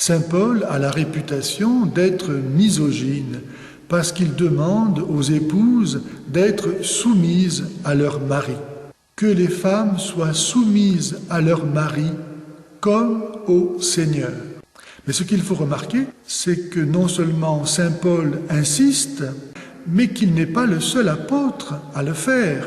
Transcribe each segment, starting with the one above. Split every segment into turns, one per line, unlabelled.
Saint Paul a la réputation d'être misogyne parce qu'il demande aux épouses d'être soumises à leur mari. Que les femmes soient soumises à leur mari comme au Seigneur. Mais ce qu'il faut remarquer, c'est que non seulement Saint Paul insiste, mais qu'il n'est pas le seul apôtre à le faire,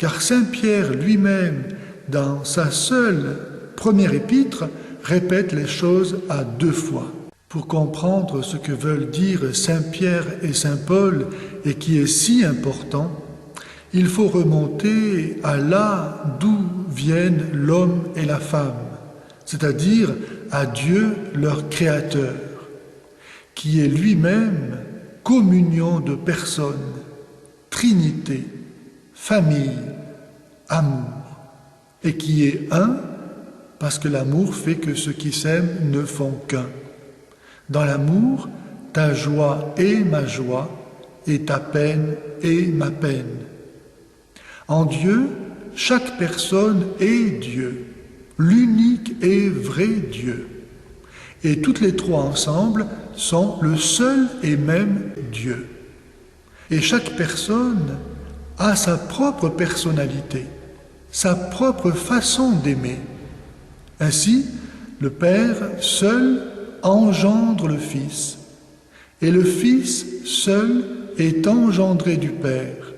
car Saint Pierre lui-même, dans sa seule première épître, répète les choses à 2 fois. Pour comprendre ce que veulent dire Saint Pierre et Saint Paul, et qui est si important, il faut remonter à là d'où viennent l'homme et la femme, c'est-à-dire à Dieu leur Créateur, qui est lui-même communion de personnes, trinité, famille, amour, et qui est un, parce que l'amour fait que ceux qui s'aiment ne font qu'un. Dans l'amour, ta joie est ma joie, et ta peine est ma peine. En Dieu, chaque personne est Dieu, l'unique et vrai Dieu. Et toutes les 3 ensemble sont le seul et même Dieu. Et chaque personne a sa propre personnalité, sa propre façon d'aimer. Ainsi, le Père seul engendre le Fils, et le Fils seul est engendré du Père,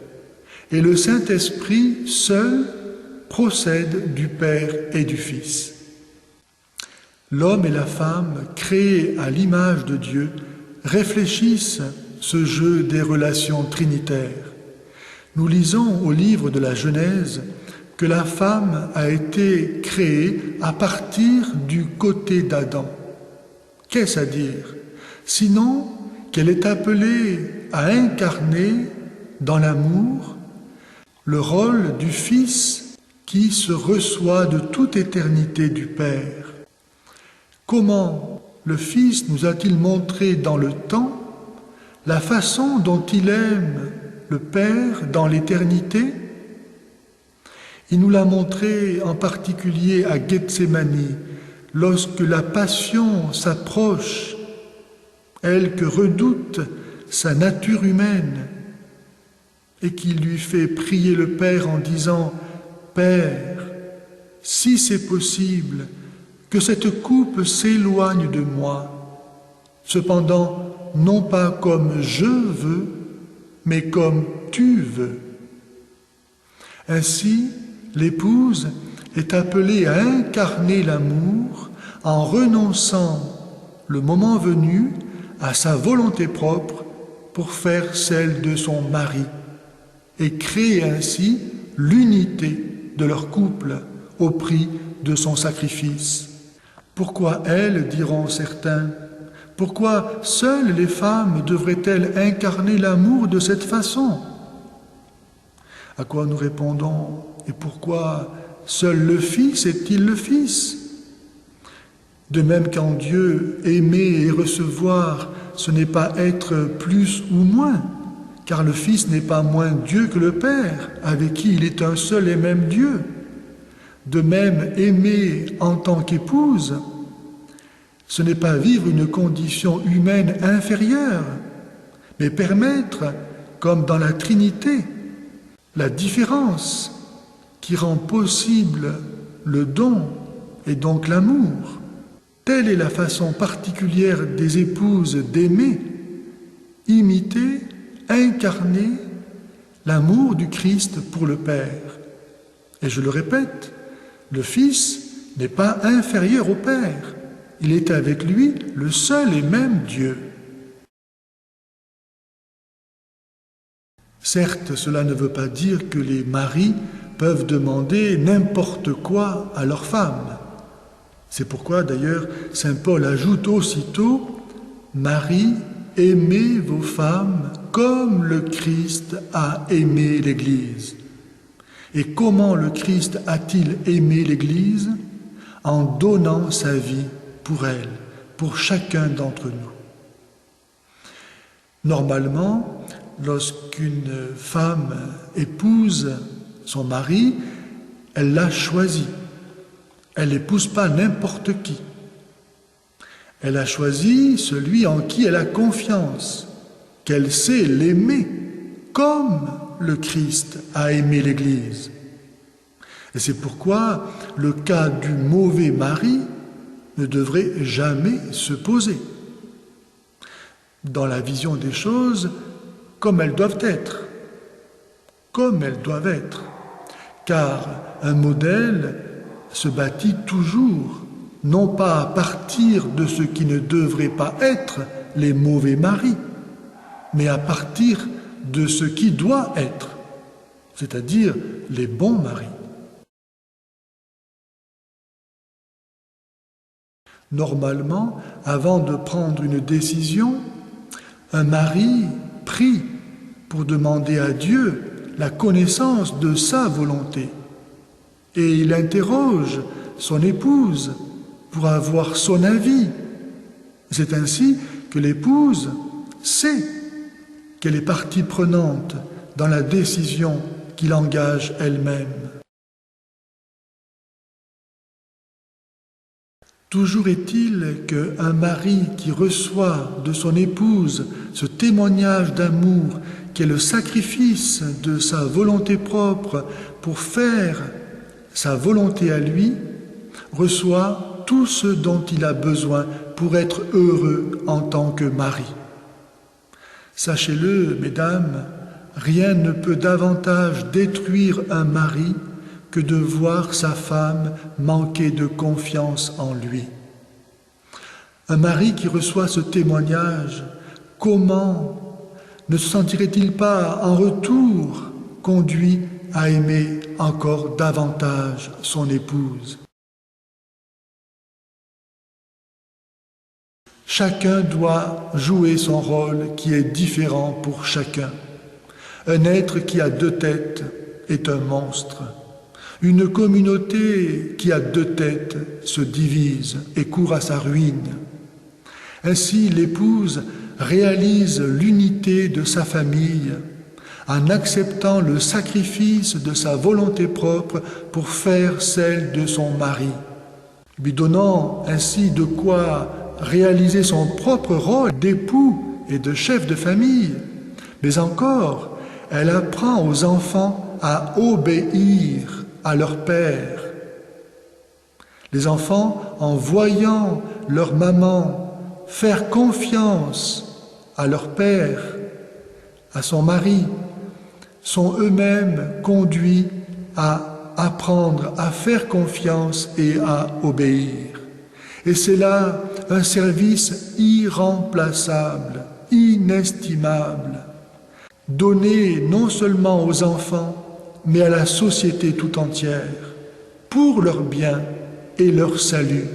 et le Saint-Esprit seul procède du Père et du Fils. L'homme et la femme, créés à l'image de Dieu, réfléchissent ce jeu des relations trinitaires. Nous lisons au livre de la Genèse que la femme a été créée à partir du côté d'Adam. Qu'est-ce à dire? Sinon qu'elle est appelée à incarner dans l'amour le rôle du Fils qui se reçoit de toute éternité du Père. Comment le Fils nous a-t-il montré dans le temps la façon dont il aime le Père dans l'éternité? Il nous l'a montré en particulier à Gethsémani, lorsque la passion s'approche, elle que redoute sa nature humaine, et qui lui fait prier le Père en disant « Père, si c'est possible, que cette coupe s'éloigne de moi, cependant non pas comme je veux, mais comme tu veux. » Ainsi, l'épouse est appelée à incarner l'amour en renonçant, le moment venu, à sa volonté propre pour faire celle de son mari et créer ainsi l'unité de leur couple au prix de son sacrifice. Pourquoi elles, diront certains? Pourquoi seules les femmes devraient-elles incarner l'amour de cette façon? À quoi nous répondons? Et pourquoi seul le Fils est-il le Fils? De même qu'en Dieu, aimer et recevoir, ce n'est pas être plus ou moins, car le Fils n'est pas moins Dieu que le Père, avec qui il est un seul et même Dieu. De même, aimer en tant qu'épouse, ce n'est pas vivre une condition humaine inférieure, mais permettre, comme dans la Trinité, la différence qui rend possible le don et donc l'amour. Telle est la façon particulière des épouses d'aimer, imiter, incarner l'amour du Christ pour le Père. Et je le répète, le Fils n'est pas inférieur au Père. Il est avec lui le seul et même Dieu. Certes, cela ne veut pas dire que les maris peuvent demander n'importe quoi à leur femme. C'est pourquoi d'ailleurs saint Paul ajoute aussitôt « Marie, aimez vos femmes comme le Christ a aimé l'Église. » Et comment le Christ a-t-il aimé l'Église? En donnant sa vie pour elle, pour chacun d'entre nous. Normalement, lorsqu'une femme épouse son mari, elle l'a choisi. Elle n'épouse pas n'importe qui. Elle a choisi celui en qui elle a confiance, qu'elle sait l'aimer comme le Christ a aimé l'Église. Et c'est pourquoi le cas du mauvais mari ne devrait jamais se poser. Dans la vision des choses, comme elles doivent être. Comme elles doivent être. Car un modèle se bâtit toujours, non pas à partir de ce qui ne devrait pas être les mauvais maris, mais à partir de ce qui doit être, c'est-à-dire les bons maris. Normalement, avant de prendre une décision, un mari prie pour demander à Dieu la connaissance de sa volonté. Et il interroge son épouse pour avoir son avis. C'est ainsi que l'épouse sait qu'elle est partie prenante dans la décision qu'il engage elle-même. Toujours est-il qu'un mari qui reçoit de son épouse ce témoignage d'amour qui est le sacrifice de sa volonté propre pour faire sa volonté à lui, reçoit tout ce dont il a besoin pour être heureux en tant que mari. Sachez-le, mesdames, rien ne peut davantage détruire un mari que de voir sa femme manquer de confiance en lui. Un mari qui reçoit ce témoignage, comment ne se sentirait-il pas en retour conduit à aimer encore davantage son épouse? Chacun doit jouer son rôle qui est différent pour chacun. Un être qui a deux têtes est un monstre. Une communauté qui a deux têtes se divise et court à sa ruine. Ainsi, l'épouse réalise l'unité de sa famille en acceptant le sacrifice de sa volonté propre pour faire celle de son mari, lui donnant ainsi de quoi réaliser son propre rôle d'époux et de chef de famille. Mais encore, elle apprend aux enfants à obéir à leur père. Les enfants, en voyant leur maman faire confiance à leur père, à son mari, sont eux-mêmes conduits à apprendre à faire confiance et à obéir. Et c'est là un service irremplaçable, inestimable, donné non seulement aux enfants, mais à la société tout entière, pour leur bien et leur salut,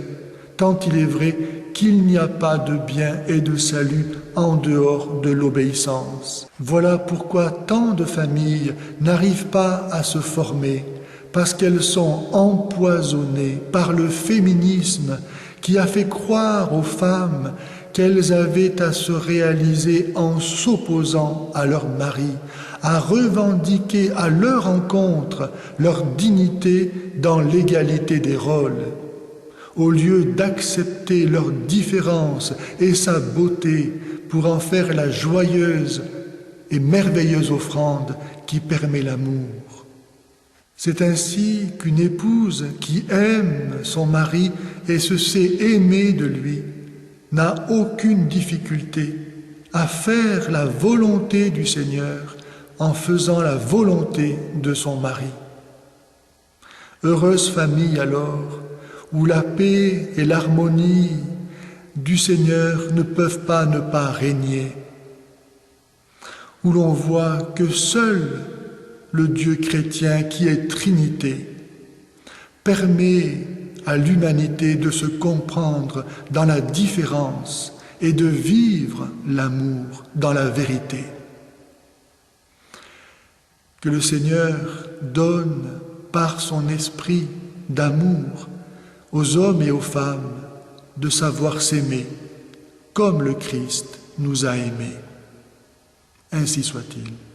tant il est vrai qu'il n'y a pas de bien et de salut en dehors de l'obéissance. Voilà pourquoi tant de familles n'arrivent pas à se former, parce qu'elles sont empoisonnées par le féminisme qui a fait croire aux femmes qu'elles avaient à se réaliser en s'opposant à leur mari, à revendiquer à leur encontre leur dignité dans l'égalité des rôles, au lieu d'accepter leur différence et sa beauté pour en faire la joyeuse et merveilleuse offrande qui permet l'amour. C'est ainsi qu'une épouse qui aime son mari et se sait aimer de lui n'a aucune difficulté à faire la volonté du Seigneur en faisant la volonté de son mari. Heureuse famille alors, où la paix et l'harmonie du Seigneur ne peuvent pas ne pas régner, où l'on voit que seul le Dieu chrétien qui est Trinité permet à l'humanité de se comprendre dans la différence et de vivre l'amour dans la vérité. Que le Seigneur donne par son esprit d'amour aux hommes et aux femmes de savoir s'aimer comme le Christ nous a aimés. Ainsi soit-il.